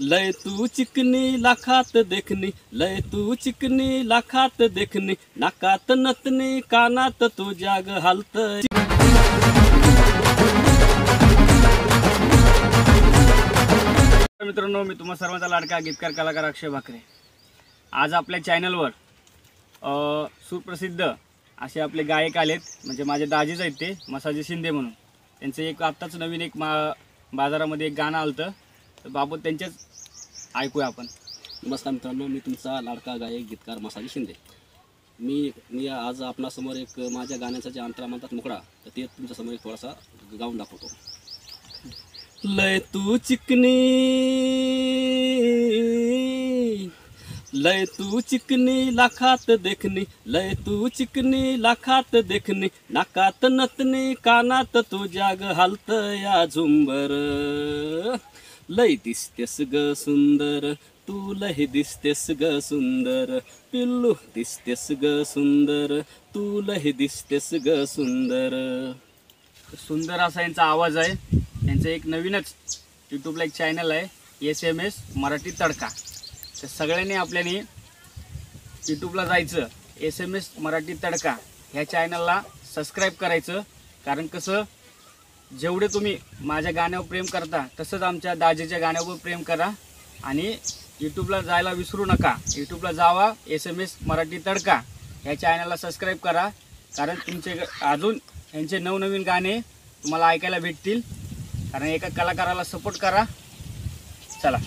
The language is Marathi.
लय तू चिकनी लाखात देखनी, लय तू चिकनी लाखात देखनी, नाकात नतनी कानात तुझ्या ग हालत. मित्रांनो, मी तुम्हा सर्वांचा लाडका गीतकार कलाकार अक्षय भाकरे. आज आपल्या चॅनलवर सुप्रसिद्ध असे आपले गायक आलेत, म्हणजे माझे दाजीच आहेत ते, मसाजी शिंदे म्हणून. त्यांचं एक आत्ताच नवीन एक बाजारामध्ये एक गाणं आलं, तर बाबत त्यांच्याच ऐकूया आपण. नमस्कार मित्रांनो, मी तुमचा लाडका गायक गीतकार मसाजी शिंदे. मी आज आपणासमोर एक माझ्या गाण्याचा जे अंतरा म्हणतात मुकडा, तर ते तुमच्यासमोर एक थोडासा गाऊन दाखवतो. लय तू चिकनी, लय तू चिकनी लाखात देखनी, लय तू चिकनी लाखात देखनी, नाकात नतनी कानात तुझ्या ग हालत या झुंबर. लय दिसतेस ग सुंदर, तू लय दिसतेस ग सुंदर, पिल्लू दिसतेस ग सुंदर, तू लय दिसतेस ग सुंदर. सुंदर असा यांचा आवाज आहे. त्यांचं एक नवीनच यूट्यूबला एक चॅनल आहे, SMS मराठी तडका. तर सगळ्यांनी आपल्याने यूट्यूबला जायचं, SMS मराठी तडका ह्या चॅनलला सबस्क्राईब करायचं. कारण कसं, जेवढे तुम्ही माझ्या गाण्यावर प्रेम करता, तसंच आमच्या दाजीच्या गाण्यावर प्रेम करा. आणि यूट्यूबला जायला विसरू नका. यूट्यूबला जावा, SMS मराठी तडका ह्या चॅनलला सबस्क्राईब करा. कारण तुमचे अजून यांचे नवनवीन गाणे तुम्हाला ऐकायला भेटतील. कारण एका कलाकाराला सपोर्ट करा. चला.